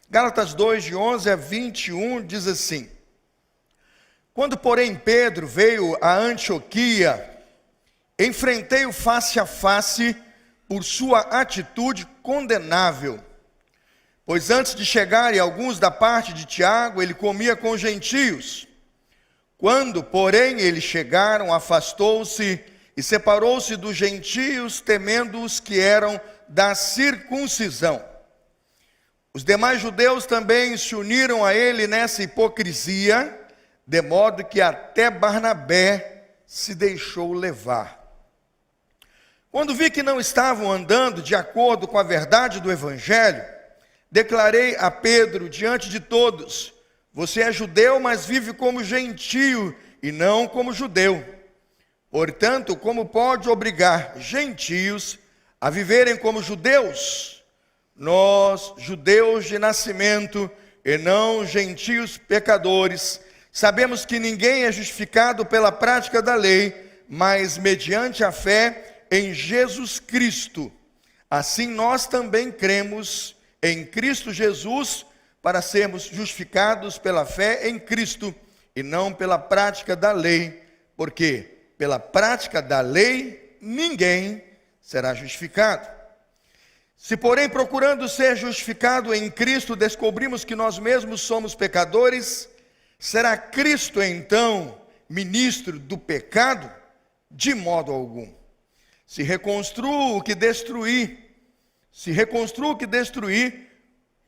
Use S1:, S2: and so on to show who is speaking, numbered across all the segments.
S1: Gálatas 2, de 11 a 21, diz assim: Quando, porém, Pedro veio a Antioquia, enfrentei-o face a face por sua atitude condenável. Pois antes de chegarem alguns da parte de Tiago, ele comia com gentios. Quando, porém, eles chegaram, afastou-se e separou-se dos gentios, temendo os que eram da circuncisão. Os demais judeus também se uniram a ele nessa hipocrisia, de modo que até Barnabé se deixou levar. Quando vi que não estavam andando de acordo com a verdade do Evangelho, declarei a Pedro diante de todos: você é judeu, mas vive como gentio e não como judeu. Portanto, como pode obrigar gentios a viverem como judeus? Nós, judeus de nascimento e não gentios pecadores, sabemos que ninguém é justificado pela prática da lei, mas mediante a fé em Jesus Cristo. Assim nós também cremos em Cristo Jesus para sermos justificados pela fé em Cristo e não pela prática da lei, porque pela prática da lei ninguém será justificado. Se, porém, procurando ser justificado em Cristo, descobrimos que nós mesmos somos pecadores, será Cristo então ministro do pecado? De modo algum. Se reconstruo o que destruí,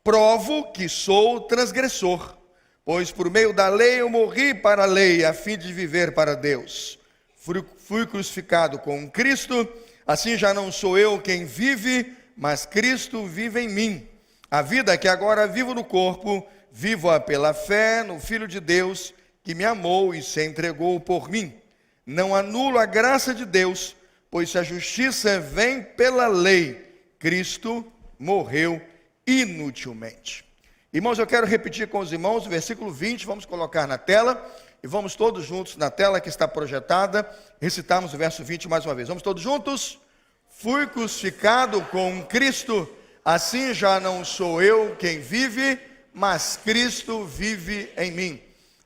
S1: provo que sou transgressor, pois por meio da lei eu morri para a lei, a fim de viver para Deus. Fui crucificado com Cristo, assim já não sou eu quem vive, mas Cristo vive em mim. A vida que agora vivo no corpo, vivo-a pela fé no Filho de Deus, que me amou e se entregou por mim. Não anulo a graça de Deus, pois se a justiça vem pela lei, Cristo morreu inutilmente. Irmãos, eu quero repetir com os irmãos o versículo 20, vamos colocar na tela, e vamos todos juntos na tela que está projetada, recitarmos o verso 20 mais uma vez. Vamos todos juntos? Fui crucificado com Cristo, assim já não sou eu quem vive, mas Cristo vive em mim.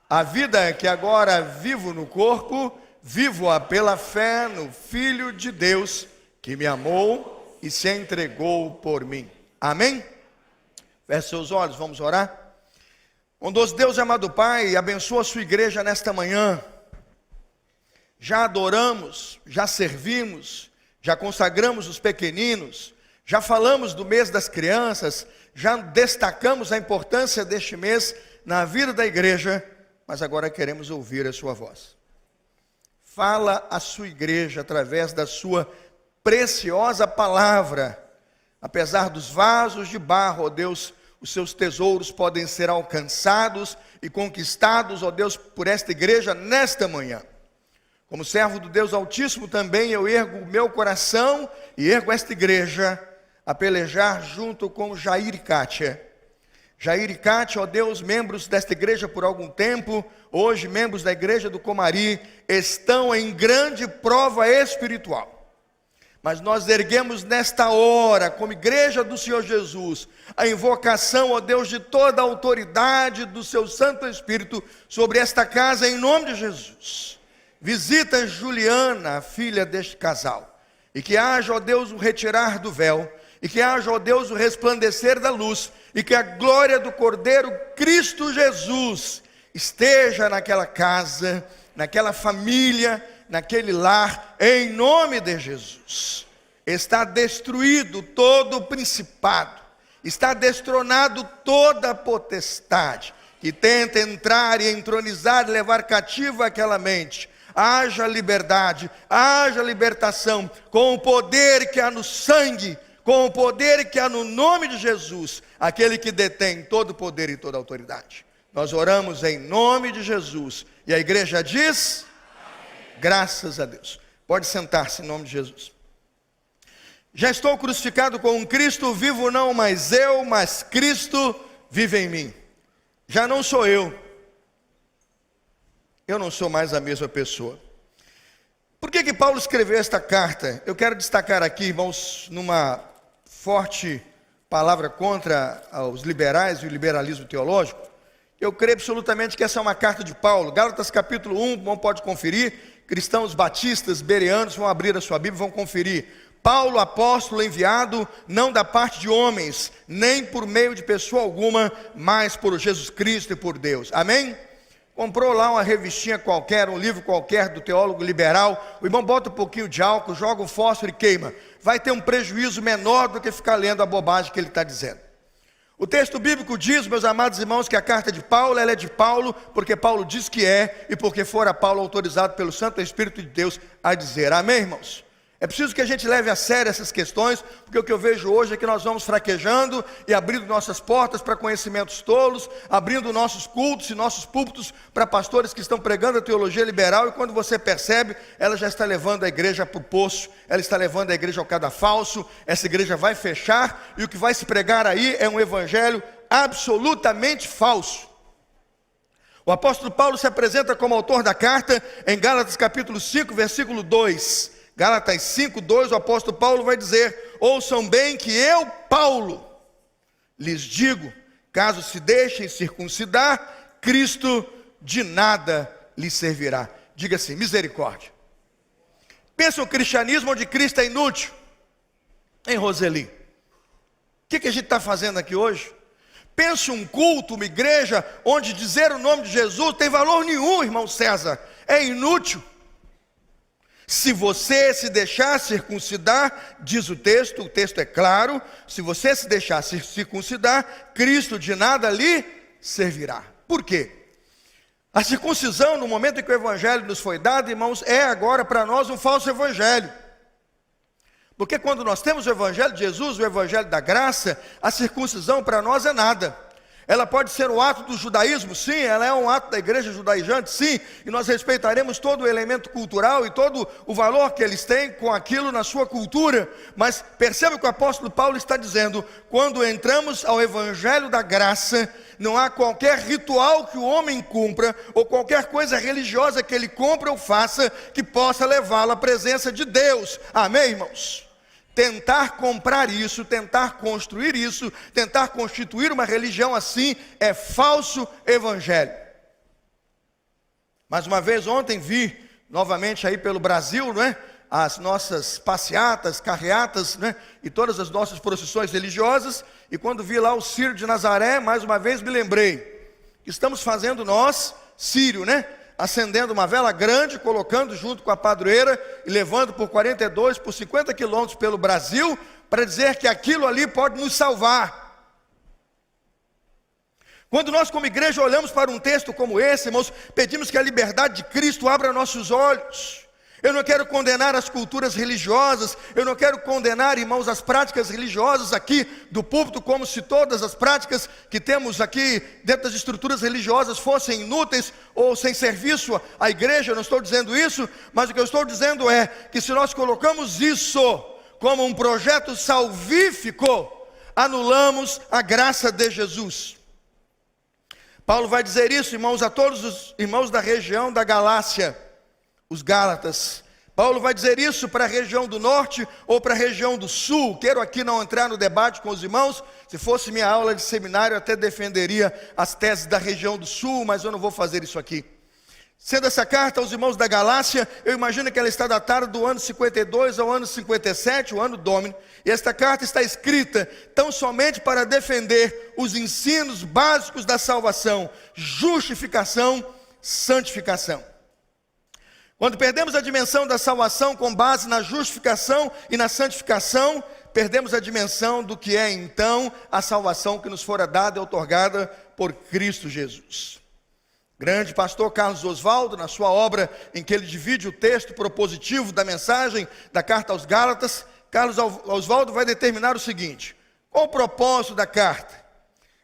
S1: A vida que agora vivo no corpo, vivo-a pela fé no Filho de Deus, que me amou e se entregou por mim. Amém? Feche seus olhos, vamos orar. Bondoso Deus e amado Pai, abençoa a sua igreja nesta manhã. Já adoramos, já servimos, já consagramos os pequeninos, já falamos do mês das crianças, já destacamos a importância deste mês na vida da igreja, mas agora queremos ouvir a sua voz. Fala a sua igreja através da sua preciosa palavra. Apesar dos vasos de barro, ó Deus, os seus tesouros podem ser alcançados e conquistados, ó Deus, por esta igreja nesta manhã. Como servo do Deus Altíssimo também eu ergo o meu coração e ergo esta igreja a pelejar junto com Jair e Kátia. Jair e Kátia, ó Deus, membros desta igreja por algum tempo, hoje membros da igreja do Comari, estão em grande prova espiritual. Mas nós erguemos nesta hora, como igreja do Senhor Jesus, a invocação, ó Deus, de toda a autoridade do seu Santo Espírito sobre esta casa, em nome de Jesus. Visita Juliana, a filha deste casal, e que haja, ó Deus, o retirar do véu, e que haja, ó Deus, o resplandecer da luz, e que a glória do Cordeiro Cristo Jesus esteja naquela casa, naquela família, naquele lar, em nome de Jesus. Está destruído todo o principado, está destronado toda a potestade, que tenta entrar e entronizar, levar cativa aquela mente. Haja liberdade, haja libertação, com o poder que há no sangue, com o poder que há no nome de Jesus, aquele que detém todo o poder e toda a autoridade. Nós oramos em nome de Jesus, e a igreja diz: amém. Graças a Deus. Pode sentar-se em nome de Jesus. Já estou crucificado com Cristo, vivo não mais eu, mas Cristo vive em mim. Já não sou eu não sou mais a mesma pessoa. Por que Paulo escreveu esta carta? Eu quero destacar aqui, irmãos, numa forte palavra contra os liberais e o liberalismo teológico. Eu creio absolutamente que essa é uma carta de Paulo. Gálatas capítulo 1, bom, pode conferir. Cristãos batistas, bereanos vão abrir a sua Bíblia e vão conferir. Paulo, apóstolo enviado, não da parte de homens, nem por meio de pessoa alguma, mas por Jesus Cristo e por Deus. Amém? Comprou lá uma revistinha qualquer, um livro qualquer do teólogo liberal, o irmão bota um pouquinho de álcool, joga um fósforo e queima. Vai ter um prejuízo menor do que ficar lendo a bobagem que ele está dizendo. O texto bíblico diz, meus amados irmãos, que a carta de Paulo, ela é de Paulo, porque Paulo diz que é, e porque fora Paulo autorizado pelo Santo Espírito de Deus a dizer. Amém, irmãos? É preciso que a gente leve a sério essas questões, porque o que eu vejo hoje é que nós vamos fraquejando e abrindo nossas portas para conhecimentos tolos, abrindo nossos cultos e nossos púlpitos para pastores que estão pregando a teologia liberal, e quando você percebe, ela já está levando a igreja para o poço, ela está levando a igreja ao cadafalso, essa igreja vai fechar, e o que vai se pregar aí é um evangelho absolutamente falso. O apóstolo Paulo se apresenta como autor da carta em Gálatas capítulo 5, versículo 2. Gálatas 5, 2, o apóstolo Paulo vai dizer: ouçam bem que eu, Paulo, lhes digo, caso se deixem circuncidar, Cristo de nada lhes servirá. Diga assim: misericórdia. Pensa o cristianismo onde Cristo é inútil. Em Roseli, o que a gente está fazendo aqui hoje? Pensa um culto, uma igreja, onde dizer o nome de Jesus tem valor nenhum, irmão César, é inútil. Se você se deixar circuncidar, diz o texto é claro, se você se deixar circuncidar, Cristo de nada lhe servirá. Por quê? A circuncisão, no momento em que o evangelho nos foi dado, irmãos, é agora para nós um falso evangelho. Porque quando nós temos o evangelho de Jesus, o evangelho da graça, a circuncisão para nós é nada. Ela pode ser um ato do judaísmo, sim, ela é um ato da igreja judaizante, sim, e nós respeitaremos todo o elemento cultural e todo o valor que eles têm com aquilo na sua cultura, mas perceba que o apóstolo Paulo está dizendo: quando entramos ao evangelho da graça, não há qualquer ritual que o homem cumpra, ou qualquer coisa religiosa que ele compre ou faça, que possa levá-lo à presença de Deus. Amém, irmãos? Tentar comprar isso, tentar construir isso, tentar constituir uma religião assim, é falso evangelho. Mais uma vez, ontem vi, novamente aí pelo Brasil, não é? As nossas passeatas, carreatas, né? E todas as nossas procissões religiosas, e quando vi lá o Círio de Nazaré, mais uma vez me lembrei, que estamos fazendo nós, Círio, né? Acendendo uma vela grande, colocando junto com a padroeira e levando por 42, por 50 quilômetros pelo Brasil, para dizer que aquilo ali pode nos salvar. Quando nós como igreja olhamos para um texto como esse, irmãos, pedimos que a liberdade de Cristo abra nossos olhos. Eu não quero condenar as culturas religiosas, eu não quero condenar, irmãos, as práticas religiosas aqui do púlpito, como se todas as práticas que temos aqui dentro das estruturas religiosas fossem inúteis ou sem serviço à igreja. Eu não estou dizendo isso, mas o que eu estou dizendo é que se nós colocamos isso como um projeto salvífico, anulamos a graça de Jesus. Paulo vai dizer isso, irmãos, a todos os irmãos da região da Galácia, os Gálatas. Paulo vai dizer isso para a região do norte ou para a região do sul. Quero aqui não entrar no debate com os irmãos. Se fosse minha aula de seminário, eu até defenderia as teses da região do sul, mas eu não vou fazer isso aqui. Sendo essa carta aos irmãos da Galácia, eu imagino que ela está datada do ano 52 ao ano 57, o ano Domini. E esta carta está escrita tão somente para defender os ensinos básicos da salvação: justificação, santificação. Quando perdemos a dimensão da salvação com base na justificação e na santificação, perdemos a dimensão do que é então a salvação que nos fora dada e outorgada por Cristo Jesus. Grande pastor Carlos Oswaldo, na sua obra em que ele divide o texto propositivo da mensagem da carta aos Gálatas, Carlos Oswaldo vai determinar o seguinte: qual o propósito da carta?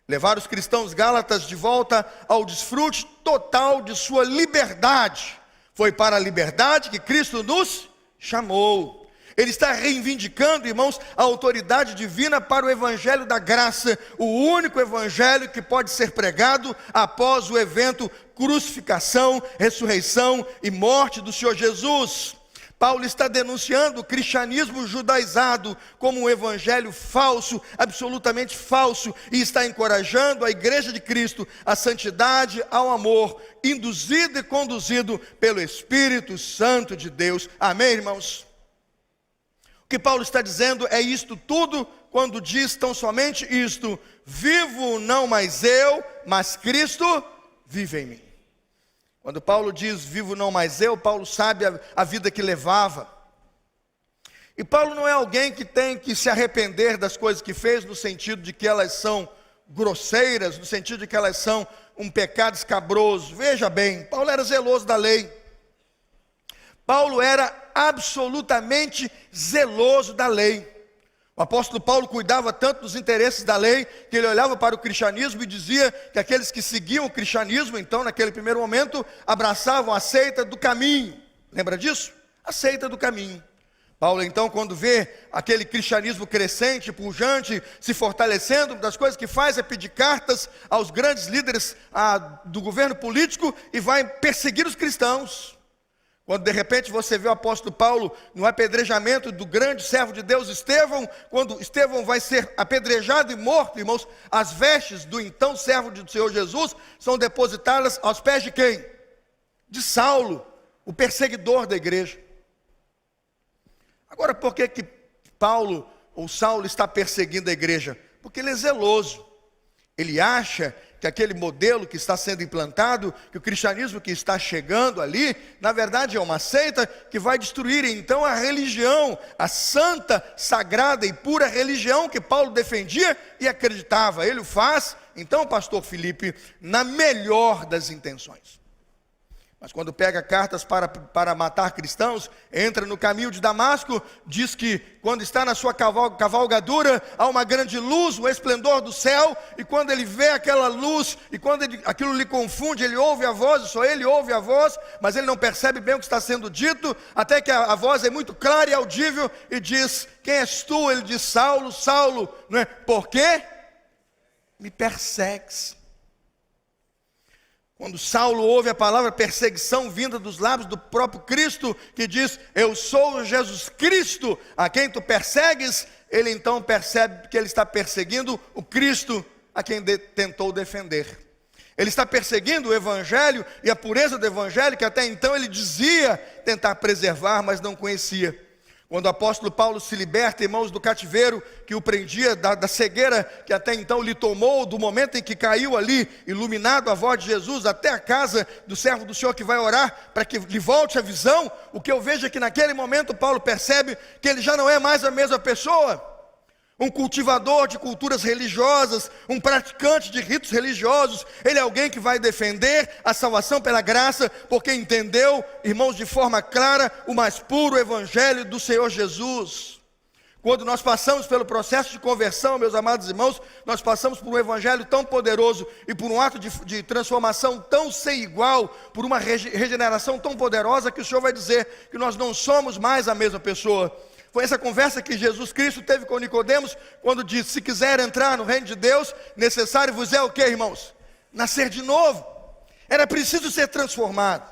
S1: Levar os cristãos gálatas de volta ao desfrute total de sua liberdade. Foi para a liberdade que Cristo nos chamou. Ele está reivindicando, irmãos, a autoridade divina para o evangelho da graça, o único evangelho que pode ser pregado após o evento crucificação, ressurreição e morte do Senhor Jesus. Paulo está denunciando o cristianismo judaizado como um evangelho falso, absolutamente falso, e está encorajando a igreja de Cristo à santidade, ao amor, induzido e conduzido pelo Espírito Santo de Deus. Amém, irmãos? O que Paulo está dizendo é isto tudo, quando diz tão somente isto: vivo não mais eu, mas Cristo vive em mim. Quando Paulo diz vivo não mais eu, Paulo sabe a vida que levava. E Paulo não é alguém que tem que se arrepender das coisas que fez, no sentido de que elas são grosseiras, no sentido de que elas são um pecado escabroso. Veja bem, Paulo era zeloso da lei. Paulo era absolutamente zeloso da lei. O apóstolo Paulo cuidava tanto dos interesses da lei, que ele olhava para o cristianismo e dizia que aqueles que seguiam o cristianismo, então naquele primeiro momento, abraçavam a seita do caminho. Lembra disso? A seita do caminho. Paulo então, quando vê aquele cristianismo crescente, pujante, se fortalecendo, uma das coisas que faz é pedir cartas aos grandes líderes do governo político e vai perseguir os cristãos. Quando de repente você vê o apóstolo Paulo no apedrejamento do grande servo de Deus Estevão, quando Estevão vai ser apedrejado e morto, irmãos, as vestes do então servo do Senhor Jesus são depositadas aos pés de quem? De Saulo, o perseguidor da igreja. Agora, por que Paulo ou Saulo está perseguindo a igreja? Porque ele é zeloso. Ele acha que aquele modelo que está sendo implantado, que o cristianismo que está chegando ali, na verdade é uma seita que vai destruir então a religião, a santa, sagrada e pura religião que Paulo defendia e acreditava. Ele o faz, então, pastor Felipe, na melhor das intenções. Mas quando pega cartas para matar cristãos, entra no caminho de Damasco, diz que quando está na sua cavalgadura, há uma grande luz, o esplendor do céu, e quando ele vê aquela luz, e quando aquilo lhe confunde, ele ouve a voz, só ele ouve a voz, mas ele não percebe bem o que está sendo dito, até que a voz é muito clara e audível, e diz: quem és tu? Ele diz: Saulo, Saulo, não é? Por quê? Me persegues. Quando Saulo ouve a palavra perseguição vinda dos lábios do próprio Cristo, que diz: eu sou Jesus Cristo, a quem tu persegues, ele então percebe que ele está perseguindo o Cristo a quem tentou defender. Ele está perseguindo o Evangelho e a pureza do Evangelho, que até então ele dizia tentar preservar, mas não conhecia. Quando o apóstolo Paulo se liberta, irmãos, do cativeiro que o prendia, da cegueira que até então lhe tomou, do momento em que caiu ali, iluminado a voz de Jesus, até a casa do servo do Senhor que vai orar para que lhe volte a visão, o que eu vejo é que naquele momento Paulo percebe que ele já não é mais a mesma pessoa. Um cultivador de culturas religiosas, um praticante de ritos religiosos, ele é alguém que vai defender a salvação pela graça, porque entendeu, irmãos, de forma clara, o mais puro evangelho do Senhor Jesus. Quando nós passamos pelo processo de conversão, meus amados irmãos, nós passamos por um evangelho tão poderoso e por um ato de transformação tão sem igual, por uma regeneração tão poderosa, que o Senhor vai dizer que nós não somos mais a mesma pessoa. Foi essa conversa que Jesus Cristo teve com Nicodemos, quando disse: se quiser entrar no reino de Deus, necessário vos é o que, irmãos? Nascer de novo. Era preciso ser transformado.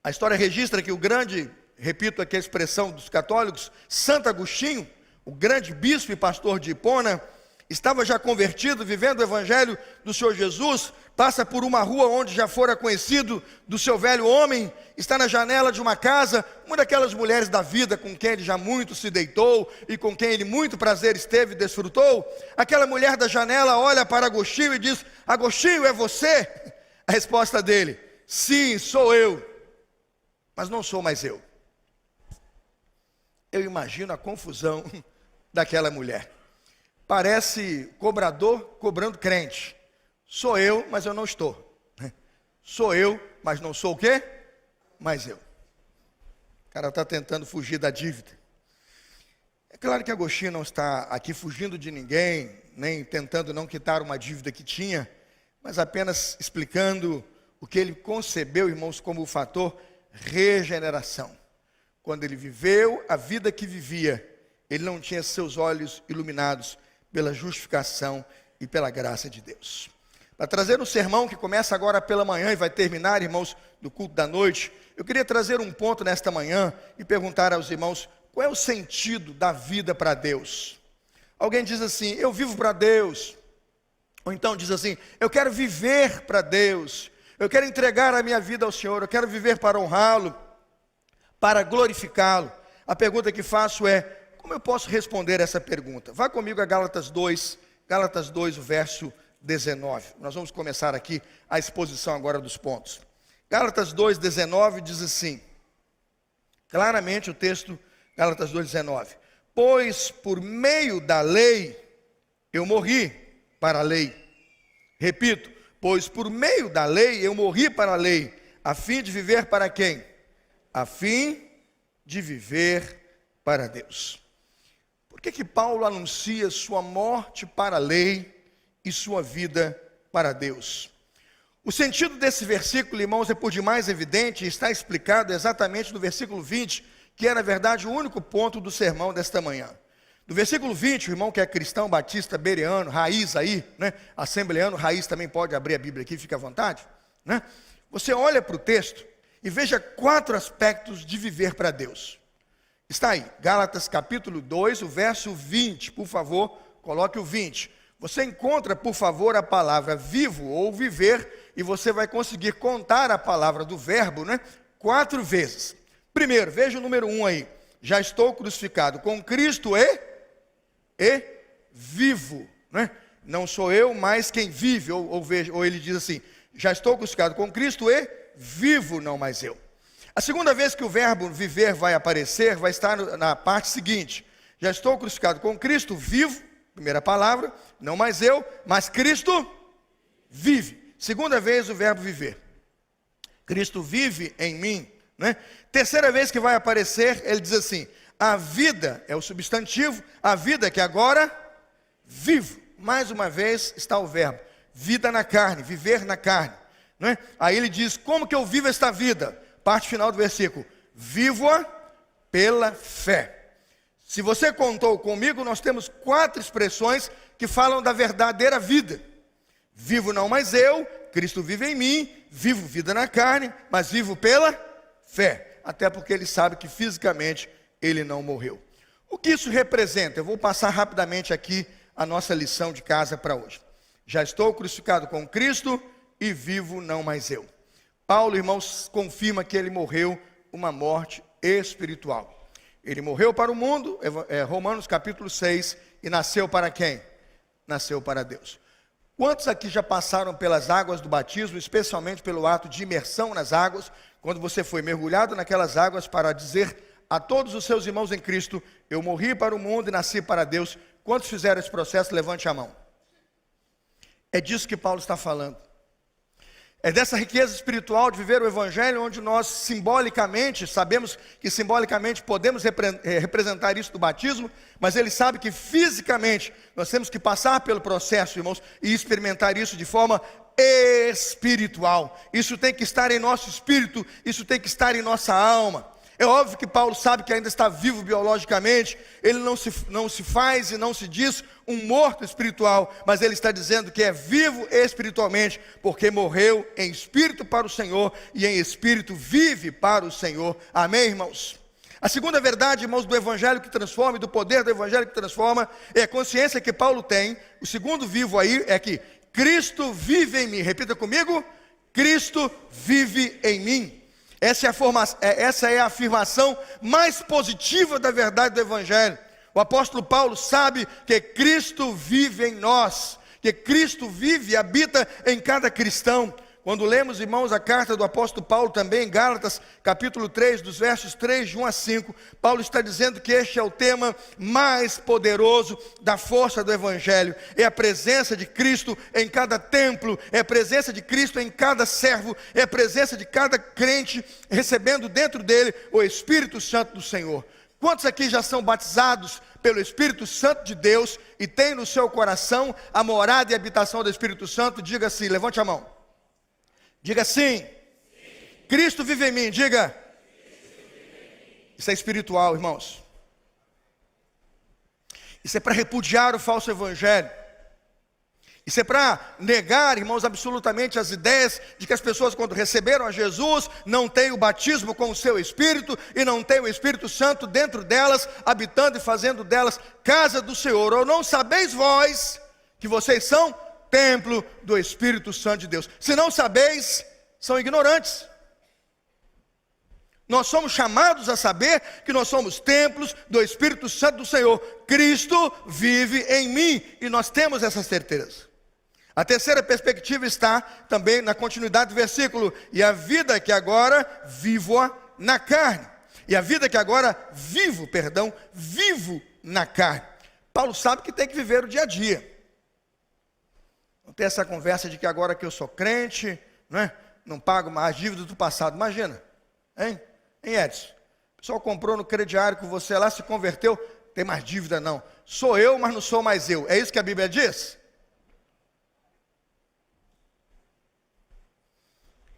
S1: A história registra que o grande, repito aqui a expressão dos católicos, Santo Agostinho, o grande bispo e pastor de Hipona, estava já convertido, vivendo o evangelho do Senhor Jesus, passa por uma rua onde já fora conhecido do seu velho homem, está na janela de uma casa, uma daquelas mulheres da vida com quem ele já muito se deitou e com quem ele muito prazer esteve e desfrutou. Aquela mulher da janela olha para Agostinho e diz: Agostinho, é você? A resposta dele: sim, sou eu, mas não sou mais eu. Eu imagino a confusão daquela mulher. Parece cobrador cobrando crente. Sou eu, mas eu não estou. Sou eu, mas não sou o quê? Mas eu. O cara está tentando fugir da dívida. É claro que Agostinho não está aqui fugindo de ninguém, nem tentando não quitar uma dívida que tinha, mas apenas explicando o que ele concebeu, irmãos, como o fator regeneração. Quando ele viveu a vida que vivia, ele não tinha seus olhos iluminados pela justificação e pela graça de Deus. Para trazer um sermão que começa agora pela manhã e vai terminar, irmãos, do culto da noite, eu queria trazer um ponto nesta manhã e perguntar aos irmãos, qual é o sentido da vida para Deus? Alguém diz assim, eu vivo para Deus. Ou então diz assim, eu quero viver para Deus. Eu quero entregar a minha vida ao Senhor, eu quero viver para honrá-lo, para glorificá-lo. A pergunta que faço é, como eu posso responder essa pergunta? Vá comigo a Gálatas 2, o verso 19. Nós vamos começar aqui a exposição agora dos pontos. Gálatas 2, 19 diz assim, claramente o texto, Gálatas 2, 19. Pois por meio da lei eu morri para a lei. Repito, pois por meio da lei eu morri para a lei, a fim de viver para quem? A fim de viver para Deus. Por que Paulo anuncia sua morte para a lei e sua vida para Deus? O sentido desse versículo, irmãos, é por demais evidente e está explicado exatamente no versículo 20, que é, na verdade, o único ponto do sermão desta manhã. No versículo 20, o irmão que é cristão, batista, bereano, raiz aí, né? Assembleano, raiz também pode abrir a Bíblia aqui, fica à vontade, né? Você olha para o texto e veja 4 aspectos de viver para Deus. Está aí, Gálatas capítulo 2, o verso 20, por favor, coloque o 20. Você encontra, por favor, a palavra vivo ou viver, e você vai conseguir contar a palavra do verbo, né? 4 vezes. Primeiro, veja o número 1 aí. Já estou crucificado com Cristo e vivo, né? Não sou eu, mas quem vive, ou ele diz assim, já estou crucificado com Cristo e vivo, não mais eu. A segunda vez que o verbo viver vai aparecer, vai estar na parte seguinte, já estou crucificado com Cristo, vivo, primeira palavra, não mais eu, mas Cristo vive. Segunda vez o verbo viver, Cristo vive em mim, né? Terceira vez que vai aparecer, ele diz assim, a vida é o substantivo, a vida que agora vivo. Mais uma vez está o verbo, vida na carne, viver na carne, né? Aí ele diz, como que eu vivo esta vida? Parte final do versículo, vivo-a pela fé. Se você contou comigo, nós temos 4 expressões que falam da verdadeira vida. Vivo não mais eu, Cristo vive em mim, vivo vida na carne, mas vivo pela fé. Até porque ele sabe que fisicamente ele não morreu. O que isso representa? Eu vou passar rapidamente aqui a nossa lição de casa para hoje. Já estou crucificado com Cristo e vivo não mais eu. Paulo, irmãos, confirma que ele morreu uma morte espiritual. Ele morreu para o mundo, Romanos capítulo 6, e nasceu para quem? Nasceu para Deus. Quantos aqui já passaram pelas águas do batismo, especialmente pelo ato de imersão nas águas, quando você foi mergulhado naquelas águas para dizer a todos os seus irmãos em Cristo, eu morri para o mundo e nasci para Deus. Quantos fizeram esse processo? Levante a mão. É disso que Paulo está falando. É dessa riqueza espiritual de viver o Evangelho, onde nós simbolicamente, sabemos que simbolicamente podemos representar isso do batismo, mas ele sabe que fisicamente nós temos que passar pelo processo, irmãos, e experimentar isso de forma espiritual. Isso tem que estar em nosso espírito, isso tem que estar em nossa alma. É óbvio que Paulo sabe que ainda está vivo biologicamente, ele não se faz e não se diz um morto espiritual, mas ele está dizendo que é vivo espiritualmente, porque morreu em espírito para o Senhor e em espírito vive para o Senhor. Amém, irmãos? A segunda verdade, irmãos, do Evangelho que transforma e do poder do Evangelho que transforma é a consciência que Paulo tem. O segundo vivo aí é que Cristo vive em mim. Repita comigo, Cristo vive em mim. Essa é a afirmação mais positiva da verdade do Evangelho. O apóstolo Paulo sabe que Cristo vive em nós, que Cristo vive e habita em cada cristão. Quando lemos, irmãos, a carta do apóstolo Paulo também, em Gálatas, capítulo 3, dos versos 3, de 1 a 5, Paulo está dizendo que este é o tema mais poderoso da força do Evangelho. É a presença de Cristo em cada templo, é a presença de Cristo em cada servo, é a presença de cada crente, recebendo dentro dele o Espírito Santo do Senhor. Quantos aqui já são batizados pelo Espírito Santo de Deus e têm no seu coração a morada e a habitação do Espírito Santo? Diga assim, levante a mão. Diga sim. Sim. Cristo vive em mim, diga. Isso é espiritual, irmãos. Isso é para repudiar o falso evangelho. Isso é para negar, irmãos, absolutamente as ideias de que as pessoas, quando receberam a Jesus, não têm o batismo com o seu Espírito e não têm o Espírito Santo dentro delas, habitando e fazendo delas casa do Senhor. Ou não sabeis vós que vocês são templo do Espírito Santo de Deus? Se não sabeis, são ignorantes. Nós somos chamados a saber que nós somos templos do Espírito Santo do Senhor. Cristo vive em mim e nós temos essa certeza. A terceira perspectiva está também na continuidade do versículo. E a vida que agora vivo na carne. E a vida que agora vivo na carne. Paulo sabe que tem que viver o dia a dia. Não tem essa conversa de que agora que eu sou crente, não pago mais dívidas do passado. Imagina, hein Edson? O pessoal comprou no crediário com você lá, se converteu, tem mais dívida não. Sou eu, mas não sou mais eu. É isso que a Bíblia diz?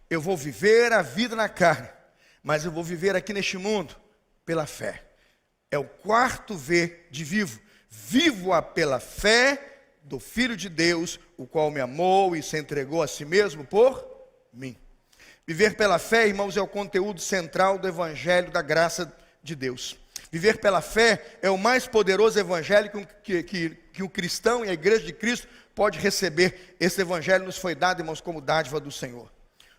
S1: Eu vou viver a vida na carne, mas eu vou viver aqui neste mundo pela fé. É o quarto V de vivo. Vivo-a pela fé do Filho de Deus, o qual me amou e se entregou a si mesmo por mim. Viver pela fé, irmãos, é o conteúdo central do Evangelho da graça de Deus. Viver pela fé é o mais poderoso evangelho que o cristão e a igreja de Cristo pode receber. Esse evangelho nos foi dado, irmãos, como dádiva do Senhor.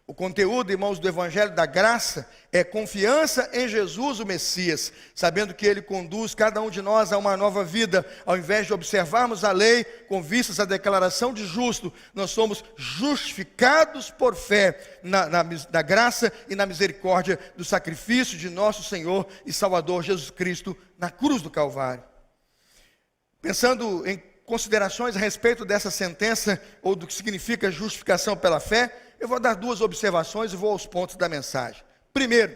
S1: O conteúdo, irmãos, do Evangelho da Graça é confiança em Jesus, o Messias, sabendo que Ele conduz cada um de nós a uma nova vida. Ao invés de observarmos a lei com vistas à declaração de justo, nós somos justificados por fé na graça e na misericórdia do sacrifício de nosso Senhor e Salvador Jesus Cristo na cruz do Calvário. Pensando em considerações a respeito dessa sentença, ou do que significa justificação pela fé, eu vou dar duas observações e vou aos pontos da mensagem. Primeiro,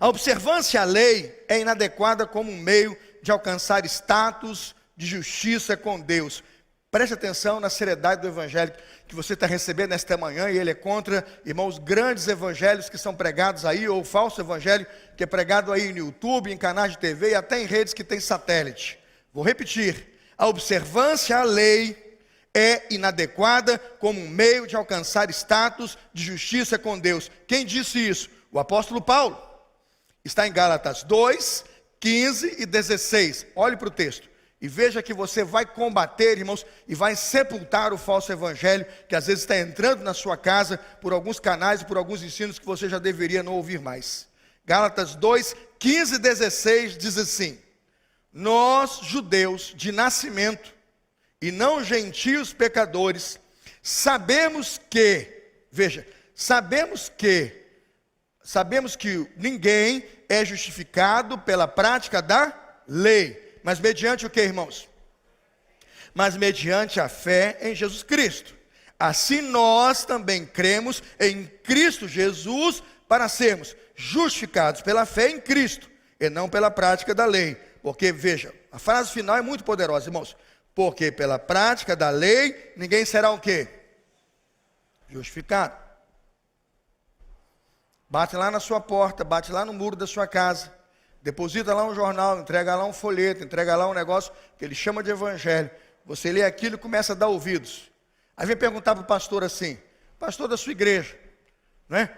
S1: a observância à lei é inadequada como um meio de alcançar status de justiça com Deus. Preste atenção na seriedade do evangelho que você está recebendo nesta manhã, e ele é contra, irmãos, grandes evangelhos que são pregados aí, ou falso evangelho que é pregado aí no YouTube, em canais de TV e até em redes que tem satélite. Vou repetir, a observância à lei é inadequada como um meio de alcançar status de justiça com Deus. Quem disse isso? O apóstolo Paulo. Está em Gálatas 2, 15 e 16. Olhe para o texto e veja que você vai combater, irmãos, e vai sepultar o falso evangelho que às vezes está entrando na sua casa por alguns canais e por alguns ensinos que você já deveria não ouvir mais. Gálatas 2, 15 e 16 diz assim: nós, judeus de nascimento, e não gentios pecadores, sabemos que ninguém é justificado pela prática da lei, mas mediante o que, irmãos? Mas mediante a fé em Jesus Cristo. Assim nós também cremos em Cristo Jesus para sermos justificados pela fé em Cristo e não pela prática da lei. Porque, veja, a frase final é muito poderosa, irmãos. Porque pela prática da lei, ninguém será o quê? Justificado. Bate lá na sua porta, bate lá no muro da sua casa, deposita lá um jornal, entrega lá um folheto, entrega lá um negócio que ele chama de evangelho. Você lê aquilo e começa a dar ouvidos. Aí vem perguntar para o pastor assim, pastor da sua igreja, né?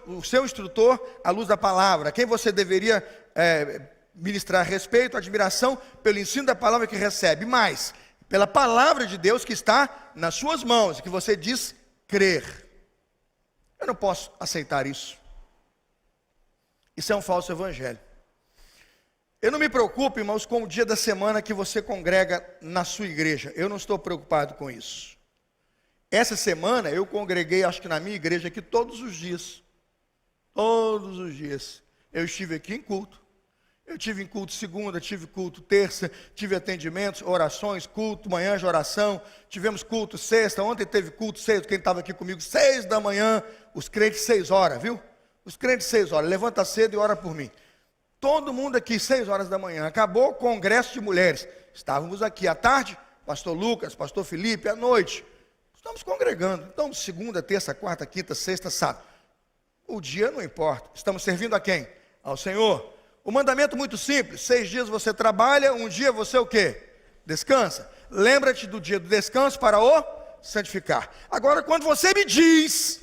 S1: O seu instrutor à luz da palavra, quem você deveria ministrar respeito, admiração pelo ensino da palavra que recebe, mas pela palavra de Deus que está nas suas mãos, que você diz crer. Eu não posso aceitar isso. Isso é um falso evangelho. Eu não me preocupo, irmãos, com o dia da semana que você congrega na sua igreja. Eu não estou preocupado com isso. Essa semana eu congreguei, acho que na minha igreja aqui, todos os dias. Todos os dias. Eu estive aqui em culto. Eu tive em culto segunda, tive culto terça, tive atendimentos, orações, culto, manhã de oração, tivemos culto sexta, ontem teve culto sexta, quem estava aqui comigo, 6 da manhã, os crentes 6 horas, viu? Os crentes 6 horas, levanta cedo e ora por mim. Todo mundo aqui, 6 horas da manhã, acabou o congresso de mulheres, estávamos aqui à tarde, pastor Lucas, pastor Felipe, à noite, estamos congregando, então segunda, terça, quarta, quinta, sexta, sábado, o dia não importa, estamos servindo a quem? Ao Senhor. O mandamento muito simples, 6 dias você trabalha, um dia você o quê? Descansa. lembra-te do dia do descanso para o santificar. Agora, quando você me diz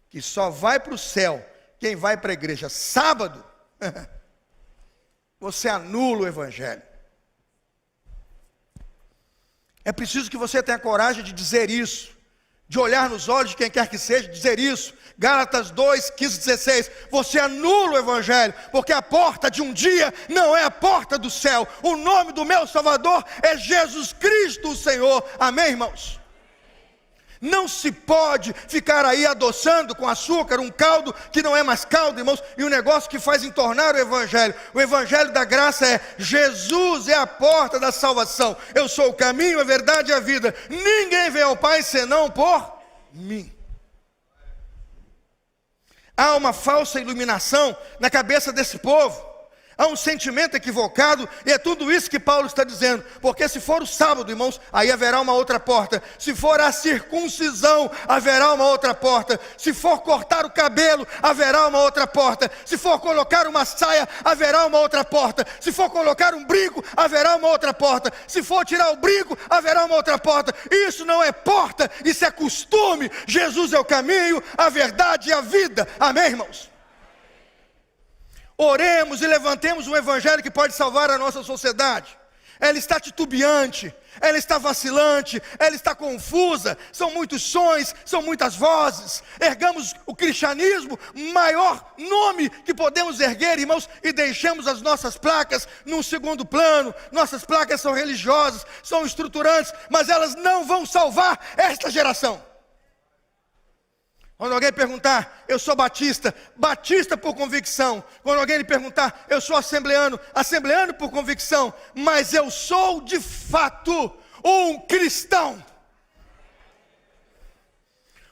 S1: que só vai para o céu quem vai para a igreja sábado, você anula o evangelho. É preciso que você tenha coragem de dizer isso, de olhar nos olhos de quem quer que seja, dizer isso. Gálatas 2, 15, 16, você anula o evangelho, porque a porta de um dia não é a porta do céu. O nome do meu Salvador é Jesus Cristo o Senhor. Amém, irmãos? Não se pode ficar aí adoçando com açúcar um caldo que não é mais caldo, irmãos, e um negócio que faz entornar o evangelho. O evangelho da graça é: Jesus é a porta da salvação. Eu sou o caminho, a verdade e a vida. Ninguém vem ao Pai senão por mim. Há uma falsa iluminação na cabeça desse povo. Há um sentimento equivocado, e é tudo isso que Paulo está dizendo. Porque se for o sábado, irmãos, aí haverá uma outra porta. Se for a circuncisão, haverá uma outra porta. Se for cortar o cabelo, haverá uma outra porta. Se for colocar uma saia, haverá uma outra porta. Se for colocar um brinco, haverá uma outra porta. Se for tirar o brinco, haverá uma outra porta. Isso não é porta, isso é costume. Jesus é o caminho, a verdade e a vida. Amém, irmãos? Oremos e levantemos um evangelho que pode salvar a nossa sociedade. Ela está titubeante, ela está vacilante, ela está confusa, são muitos sons, são muitas vozes. Ergamos o cristianismo, maior nome que podemos erguer, irmãos, e deixemos as nossas placas num segundo plano. Nossas placas são religiosas, são estruturantes, mas elas não vão salvar esta geração. Quando alguém perguntar, eu sou batista, batista por convicção. Quando alguém lhe perguntar, eu sou assembleano, assembleano por convicção. Mas eu sou de fato um cristão.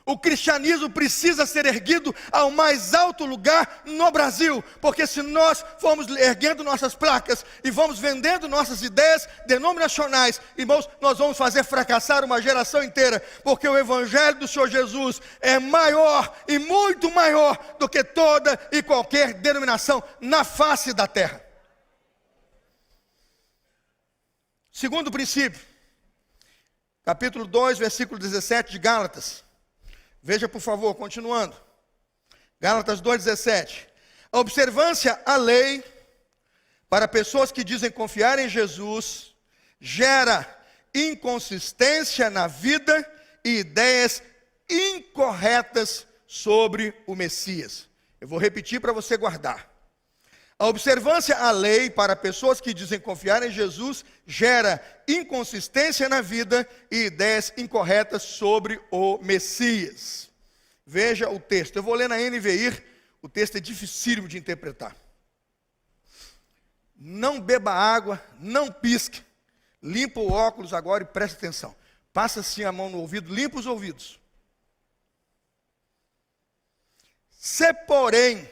S1: O cristianismo precisa ser erguido ao mais alto lugar no Brasil, porque se nós formos erguendo nossas placas e vamos vendendo nossas ideias denominacionais, irmãos, nós vamos fazer fracassar uma geração inteira, porque o evangelho do Senhor Jesus é maior e muito maior do que toda e qualquer denominação na face da terra. Segundo princípio, capítulo 2, versículo 17 de Gálatas. Veja, por favor, continuando. Gálatas 2,17. A observância à lei, para pessoas que dizem confiar em Jesus, gera inconsistência na vida e ideias incorretas sobre o Messias. Eu vou repetir para você guardar. A observância à lei, para pessoas que dizem confiar em Jesus, gera inconsistência na vida e ideias incorretas sobre o Messias. Veja o texto. Eu vou ler na NVI, o texto é dificílimo de interpretar. Não beba água, não pisque. Limpa o óculos agora e preste atenção. Passa assim a mão no ouvido, limpa os ouvidos. Se, porém,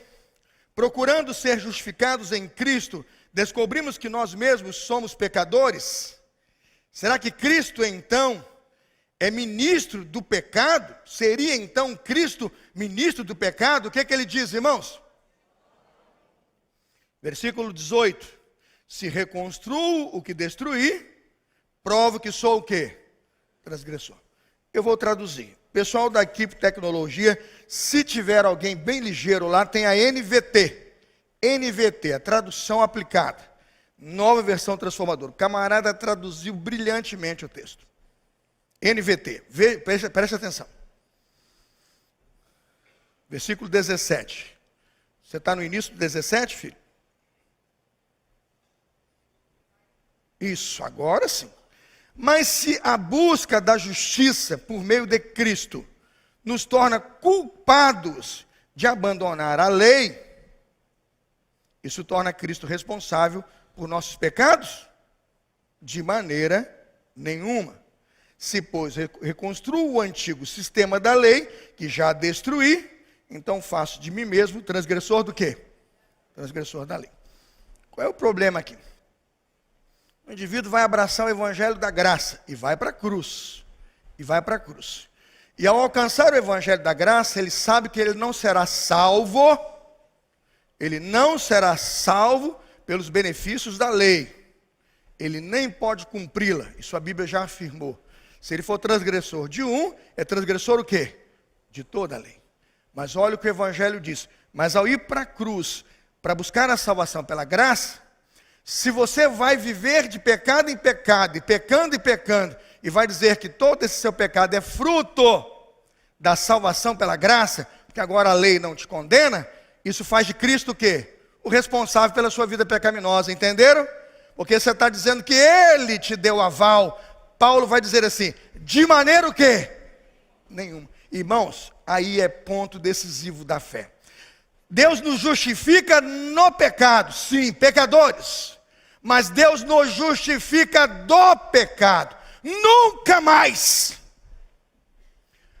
S1: procurando ser justificados em Cristo, descobrimos que nós mesmos somos pecadores, será que Cristo então é ministro do pecado? Seria então Cristo ministro do pecado? O que é que ele diz, irmãos? Versículo 18. Se reconstruo o que destruí, provo que sou o quê? Transgressor. Eu vou traduzir. Pessoal da equipe de tecnologia, se tiver alguém bem ligeiro lá, tem a NVT. NVT, a tradução aplicada. Nova versão transformadora. O camarada traduziu brilhantemente o texto. NVT, preste atenção. Versículo 17. Você está no início do 17, filho? Isso, agora sim. Mas se a busca da justiça por meio de Cristo nos torna culpados de abandonar a lei, isso torna Cristo responsável por nossos pecados? De maneira nenhuma. Se, pois, reconstruo o antigo sistema da lei, que já destruí, então faço de mim mesmo transgressor do quê? Transgressor da lei. Qual é o problema aqui? O indivíduo vai abraçar o evangelho da graça e vai para a cruz. E vai para a cruz. E ao alcançar o evangelho da graça, ele sabe que ele não será salvo. Ele não será salvo pelos benefícios da lei. ele nem pode cumpri-la. Isso a Bíblia já afirmou. Se ele for transgressor de um, é transgressor o quê? De toda a lei. Mas olha o que o Evangelho diz. Mas ao ir para a cruz, para buscar a salvação pela graça, se você vai viver de pecado em pecado, e pecando, e vai dizer que todo esse seu pecado é fruto da salvação pela graça, porque agora a lei não te condena, isso faz de Cristo o quê? O responsável pela sua vida pecaminosa, entenderam? Porque você está dizendo que Ele te deu aval. Paulo vai dizer assim, de maneira o quê? Nenhuma. Irmãos, aí é ponto decisivo da fé. Deus nos justifica no pecado, sim, pecadores. Mas Deus nos justifica do pecado, nunca mais.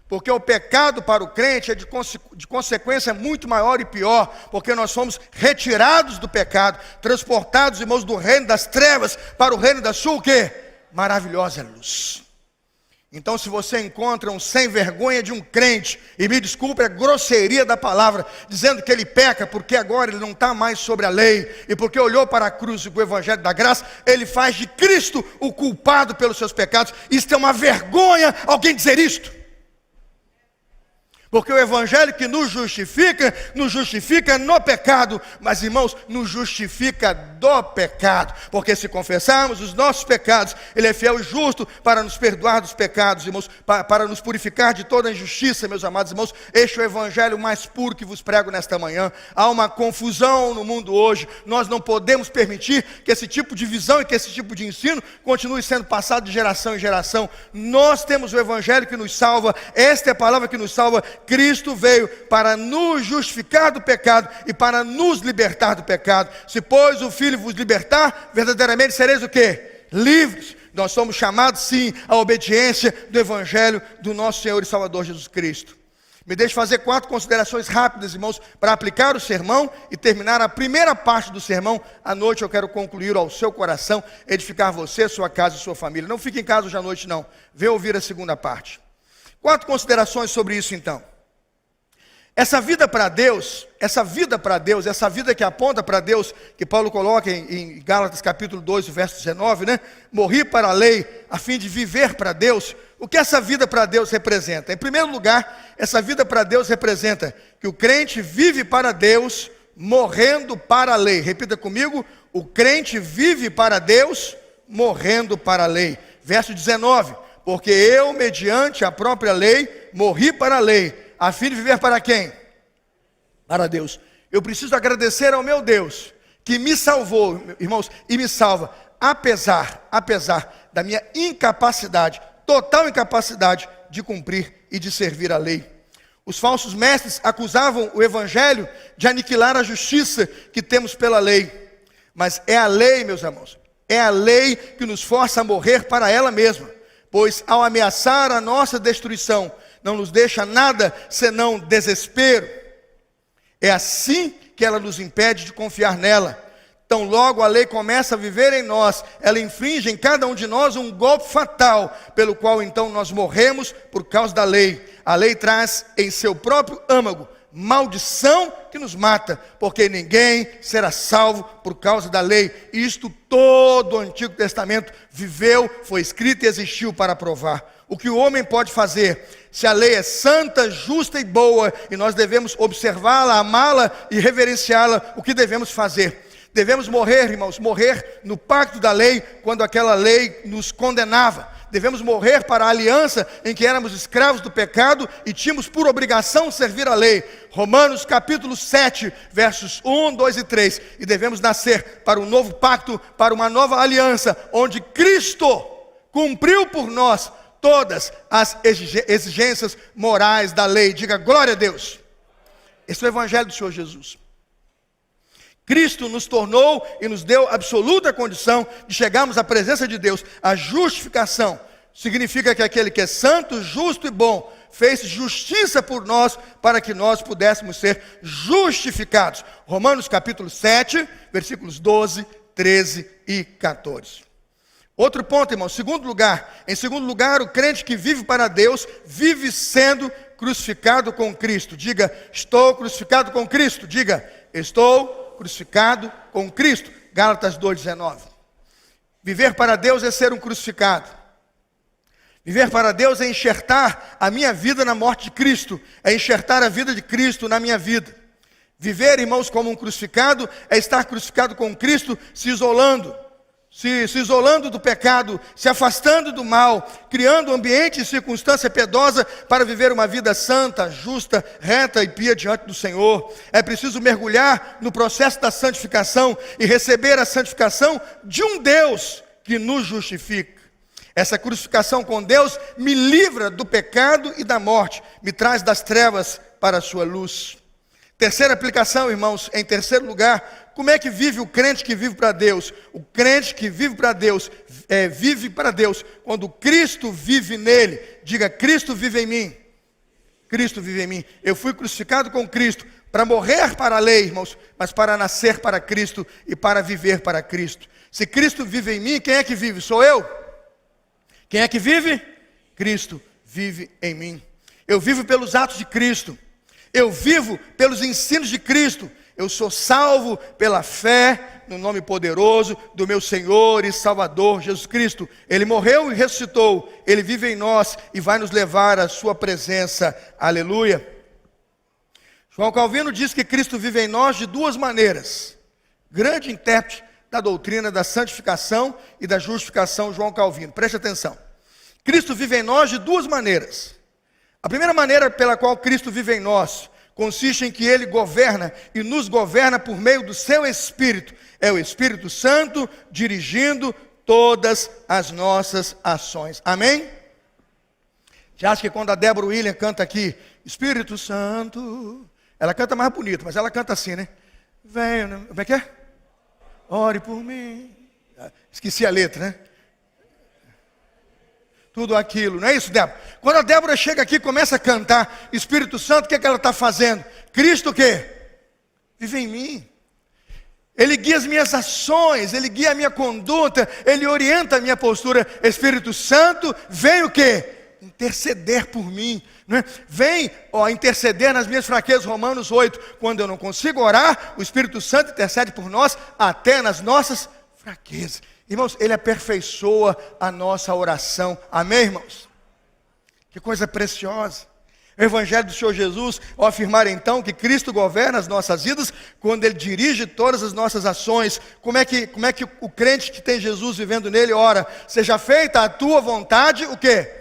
S1: Porque o pecado para o crente é de consequência muito maior e pior, porque nós somos retirados do pecado, transportados, irmãos, do reino das trevas para o reino da sua, o quê? Maravilhosa luz. Então, se você encontra um sem vergonha de um crente, e me desculpe a grosseria da palavra, dizendo que ele peca porque agora ele não está mais sobre a lei, e porque olhou para a cruz e o evangelho da graça, ele faz de Cristo o culpado pelos seus pecados. Isto é uma vergonha alguém dizer isto. Porque o evangelho que nos justifica no pecado, mas irmãos, nos justifica do pecado, porque se confessarmos os nossos pecados, Ele é fiel e justo para nos perdoar dos pecados, irmãos, para nos purificar de toda injustiça, meus amados irmãos. Este é o evangelho mais puro que vos prego nesta manhã. Há uma confusão no mundo hoje, nós não podemos permitir que esse tipo de visão e que esse tipo de ensino continue sendo passado de geração em geração. Nós temos o evangelho que nos salva, esta é a palavra que nos salva. Cristo veio para nos justificar do pecado e para nos libertar do pecado. Se, pois, o Filho vos libertar, verdadeiramente sereis o quê? Livres. Nós somos chamados, sim, à obediência do Evangelho do nosso Senhor e Salvador Jesus Cristo. Me deixe fazer 4 considerações rápidas, irmãos, para aplicar o sermão e terminar a primeira parte do sermão. À noite eu quero concluir ao seu coração, edificar você, sua casa e sua família. Não fique em casa hoje à noite, não. Venha ouvir a segunda parte. 4 considerações sobre isso, então. Essa vida para Deus, essa vida que aponta para Deus, que Paulo coloca em Gálatas capítulo 2, verso 19, né? Morri para a lei, a fim de viver para Deus. O que essa vida para Deus representa? Em primeiro lugar, essa vida para Deus representa que o crente vive para Deus, morrendo para a lei. Repita comigo, o crente vive para Deus, morrendo para a lei. Verso 19, porque eu, mediante a própria lei, morri para a lei, a fim de viver para quem? Para Deus. Eu preciso agradecer ao meu Deus, que me salvou, irmãos, e me salva, apesar da minha incapacidade, total incapacidade de cumprir e de servir a lei. Os falsos mestres acusavam o evangelho de aniquilar a justiça que temos pela lei. Mas é a lei, meus irmãos, é a lei que nos força a morrer para ela mesma. Pois ao ameaçar a nossa destruição, não nos deixa nada senão desespero. É assim que ela nos impede de confiar nela. Tão logo a lei começa a viver em nós, ela inflige em cada um de nós um golpe fatal, pelo qual então nós morremos por causa da lei. A lei traz em seu próprio âmago maldição que nos mata, porque ninguém será salvo por causa da lei. Isto todo o Antigo Testamento viveu, foi escrito e existiu para provar. O que o homem pode fazer? Se a lei é santa, justa e boa, e nós devemos observá-la, amá-la e reverenciá-la, o que devemos fazer? Devemos morrer, irmãos, morrer no pacto da lei, quando aquela lei nos condenava. Devemos morrer para a aliança em que éramos escravos do pecado e tínhamos por obrigação servir a lei. Romanos capítulo 7, versos 1, 2 e 3. E devemos nascer para um novo pacto, para uma nova aliança, onde Cristo cumpriu por nós todas as exigências morais da lei. Diga glória a Deus. Esse é o evangelho do Senhor Jesus. Cristo nos tornou e nos deu absoluta condição de chegarmos à presença de Deus. A justificação significa que aquele que é santo, justo e bom fez justiça por nós para que nós pudéssemos ser justificados. Romanos capítulo 7, versículos 12, 13 e 14. Outro ponto, irmão, em segundo lugar, o crente que vive para Deus, vive sendo crucificado com Cristo. Diga, estou crucificado com Cristo. Diga, estou crucificado com Cristo. Gálatas 2,19. Viver para Deus é ser um crucificado. Viver para Deus é enxertar a minha vida na morte de Cristo, é enxertar a vida de Cristo na minha vida. Viver, irmãos, como um crucificado é estar crucificado com Cristo, se isolando do pecado, se afastando do mal, criando ambiente e circunstância piedosa para viver uma vida santa, justa, reta e pia diante do Senhor. É preciso mergulhar no processo da santificação e receber a santificação de um Deus que nos justifica. Essa crucificação com Deus me livra do pecado e da morte, me traz das trevas para a sua luz. Terceira aplicação, irmãos, em terceiro lugar, como é que vive o crente que vive para Deus? O crente que vive para Deus, vive para Deus quando Cristo vive nele. Diga, Cristo vive em mim. Cristo vive em mim. Eu fui crucificado com Cristo para morrer para a lei, irmãos, mas para nascer para Cristo e para viver para Cristo. Se Cristo vive em mim, quem é que vive? Sou eu. Quem é que vive? Cristo vive em mim. Eu vivo pelos atos de Cristo. Eu vivo pelos ensinos de Cristo. Eu sou salvo pela fé no nome poderoso do meu Senhor e Salvador Jesus Cristo. Ele morreu e ressuscitou. Ele vive em nós e vai nos levar à sua presença. Aleluia. João Calvino diz que Cristo vive em nós de duas maneiras. Grande intérprete da doutrina da santificação e da justificação, João Calvino. Preste atenção. Cristo vive em nós de duas maneiras. A primeira maneira pela qual Cristo vive em nós consiste em que Ele governa e nos governa por meio do seu Espírito. É o Espírito Santo dirigindo todas as nossas ações. Amém? Você acha que quando a Débora William canta aqui, Espírito Santo, ela canta mais bonito, mas ela canta assim, né? Venha, como é que é? Ore por mim. Esqueci a letra, né? Tudo aquilo, não é isso, Débora? Quando a Débora chega aqui e começa a cantar Espírito Santo, o que é que ela está fazendo? Cristo o quê? Vive em mim. Ele guia as minhas ações, Ele guia a minha conduta, Ele orienta a minha postura. Espírito Santo vem o quê? Interceder por mim, não é? Vem interceder nas minhas fraquezas, Romanos 8. Quando eu não consigo orar, o Espírito Santo intercede por nós até nas nossas fraquezas. Irmãos, Ele aperfeiçoa a nossa oração. Amém, irmãos? Que coisa preciosa. O Evangelho do Senhor Jesus, ao afirmar então que Cristo governa as nossas vidas, quando Ele dirige todas as nossas ações, como é que o crente que tem Jesus vivendo nele ora? Seja feita a tua vontade, o quê?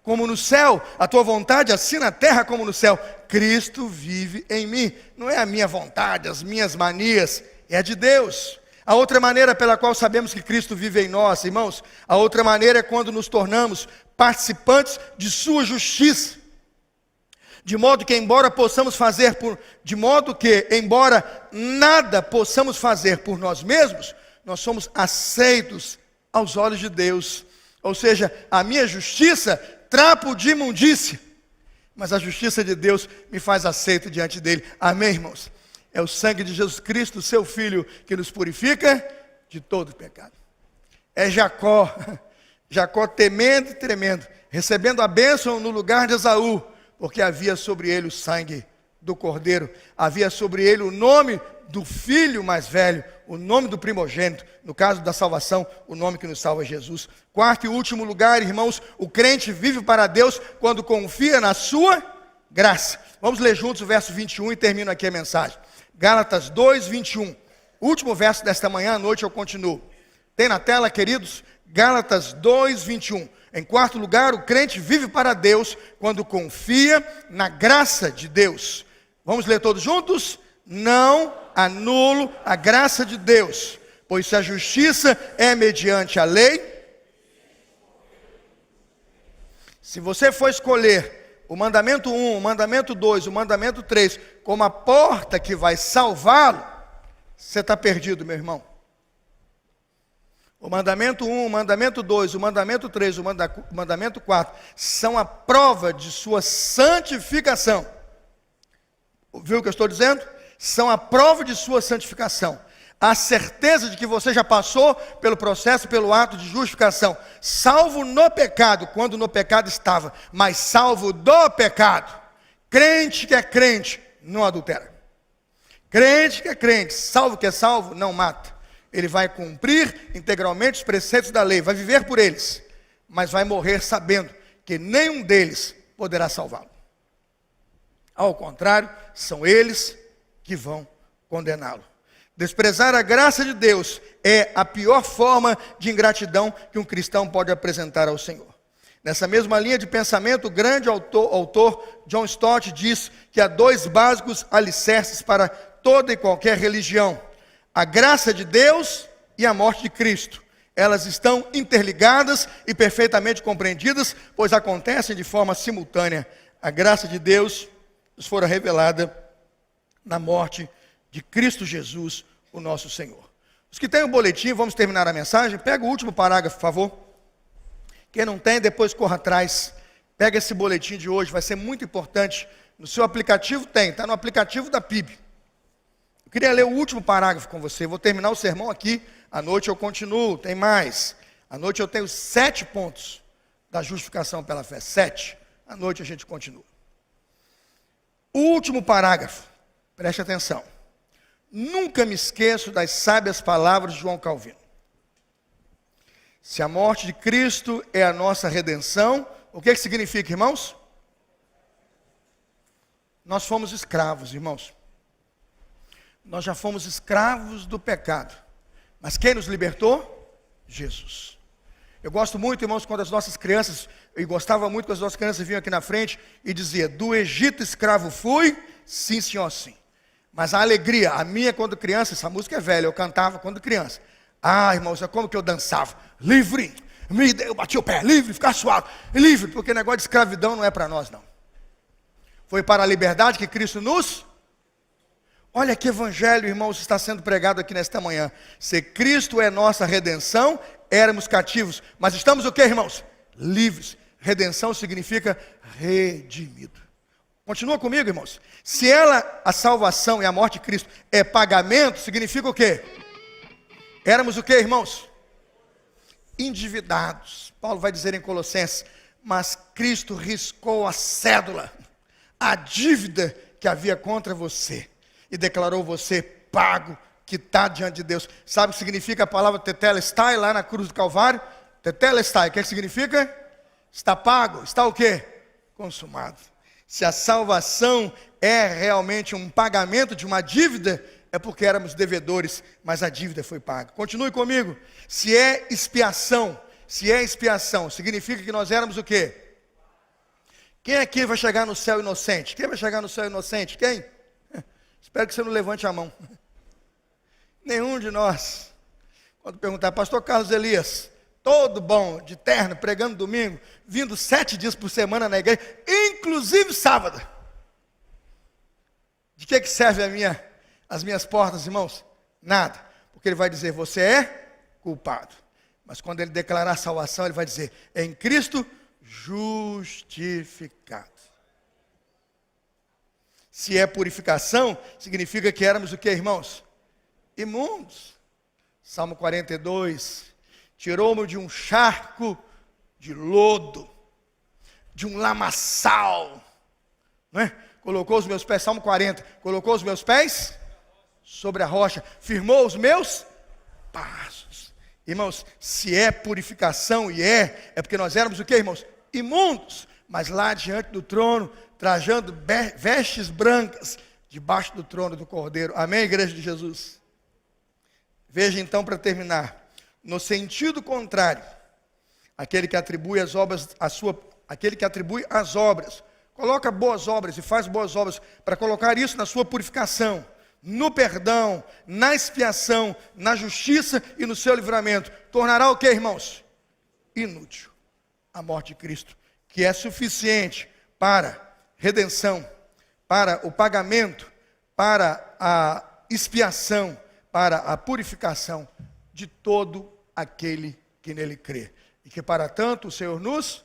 S1: Como no céu, a tua vontade, assim na terra como no céu. Cristo vive em mim. Não é a minha vontade, as minhas manias, é a de Deus. A outra maneira pela qual sabemos que Cristo vive em nós, irmãos, a outra maneira é quando nos tornamos participantes de sua justiça. De modo que embora nada possamos fazer por nós mesmos, nós somos aceitos aos olhos de Deus. Ou seja, a minha justiça, trapo de imundícia, mas a justiça de Deus me faz aceito diante dele. Amém, irmãos? É o sangue de Jesus Cristo, seu Filho, que nos purifica de todo pecado. É Jacó temendo e tremendo, recebendo a bênção no lugar de Esaú, porque havia sobre ele o sangue do Cordeiro, havia sobre ele o nome do filho mais velho, o nome do primogênito, no caso da salvação, o nome que nos salva é Jesus. Quarto e último lugar, irmãos, o crente vive para Deus quando confia na sua graça. Vamos ler juntos o verso 21 e termino aqui a mensagem. Gálatas 2, 21. Último verso desta manhã, à noite eu continuo. Tem na tela, queridos? Gálatas 2, 21. Em quarto lugar, o crente vive para Deus quando confia na graça de Deus. Vamos ler todos juntos? Não anulo a graça de Deus, pois se a justiça é mediante a lei, se você for escolher o mandamento 1, o mandamento 2, o mandamento 3, como a porta que vai salvá-lo, você está perdido, meu irmão. O mandamento 1, o mandamento 2, o mandamento 3, o mandamento 4, são a prova de sua santificação. Viu o que eu estou dizendo? São a prova de sua santificação. A certeza de que você já passou pelo processo, pelo ato de justificação. Salvo no pecado, quando no pecado estava, mas salvo do pecado. Crente que é crente, não adultera. Crente que é crente, salvo que é salvo, não mata. ele vai cumprir integralmente os preceitos da lei, vai viver por eles, mas vai morrer sabendo que nenhum deles poderá salvá-lo. Ao contrário, são eles que vão condená-lo. Desprezar a graça de Deus é a pior forma de ingratidão que um cristão pode apresentar ao Senhor. Nessa mesma linha de pensamento, o grande autor John Stott diz que há 2 básicos alicerces para toda e qualquer religião: a graça de Deus e a morte de Cristo. Elas estão interligadas e perfeitamente compreendidas, pois acontecem de forma simultânea. A graça de Deus nos fora revelada na morte de Cristo Jesus, o nosso Senhor. Os que têm o boletim, vamos terminar a mensagem. Pega o último parágrafo, por favor. Quem não tem, depois corra atrás. Pega esse boletim de hoje, vai ser muito importante. No seu aplicativo tem, está no aplicativo da PIB. Eu queria ler o último parágrafo com você. Vou terminar o sermão aqui. À noite eu continuo, tem mais. À noite eu tenho 7 pontos da justificação pela fé. 7. À noite a gente continua. O último parágrafo, preste atenção. Nunca me esqueço das sábias palavras de João Calvino. Se a morte de Cristo é a nossa redenção, o que significa, irmãos? Nós fomos escravos, irmãos. Nós já fomos escravos do pecado. Mas quem nos libertou? Jesus. Eu gosto muito, irmãos, quando as nossas crianças, eu gostava muito quando as nossas crianças vinham aqui na frente e diziam: do Egito escravo fui, sim, senhor, sim. Mas a alegria, a minha quando criança, essa música é velha, eu cantava quando criança. Ah, irmãos, é como que eu dançava? Livre, eu bati o pé, livre, ficar suave, livre, porque negócio de escravidão não é para nós, não. Foi para a liberdade que Cristo nos... Olha que evangelho, irmãos, está sendo pregado aqui nesta manhã. Se Cristo é nossa redenção, éramos cativos, mas estamos o que, irmãos? Livres. Redenção significa redimido. Continua comigo, irmãos. Se a salvação e a morte de Cristo é pagamento, significa o quê? Éramos o quê, irmãos? Endividados. Paulo vai dizer em Colossenses: mas Cristo riscou a cédula, a dívida que havia contra você, e declarou você pago, quitado diante de Deus. Sabe o que significa a palavra tetelestai lá na cruz do Calvário? Tetelestai, o que significa? Está pago, está o quê? Consumado. Se a salvação é realmente um pagamento de uma dívida, é porque éramos devedores, mas a dívida foi paga. Continue comigo. Se é expiação, significa que nós éramos o quê? Quem aqui vai chegar no céu inocente? Quem vai chegar no céu inocente? Quem? Espero que você não levante a mão. Nenhum de nós. Quando perguntar: pastor Carlos Elias, todo bom, de terno, pregando domingo, vindo 7 dias por semana na igreja, inclusive sábado. De que serve as minhas portas, irmãos? Nada. Porque ele vai dizer: você é culpado. Mas quando ele declarar salvação, ele vai dizer: em Cristo justificado. Se é purificação, significa que éramos o que, irmãos? Imundos. Salmo 42. Tirou-me de um charco de lodo, de um lamaçal, não é? Colocou os meus pés, Salmo 40, colocou os meus pés sobre a rocha, firmou os meus passos. Irmãos, se é purificação, e é porque nós éramos o que, irmãos? Imundos, mas lá diante do trono, trajando vestes brancas, debaixo do trono do Cordeiro. Amém, igreja de Jesus? Veja então, para terminar, no sentido contrário, aquele que atribui as obras, coloca boas obras e faz boas obras para colocar isso na sua purificação, no perdão, na expiação, na justiça e no seu livramento, tornará o que, irmãos? Inútil a morte de Cristo, que é suficiente para redenção, para o pagamento, para a expiação, para a purificação de todo aquele que nele crê. E que para tanto o Senhor nos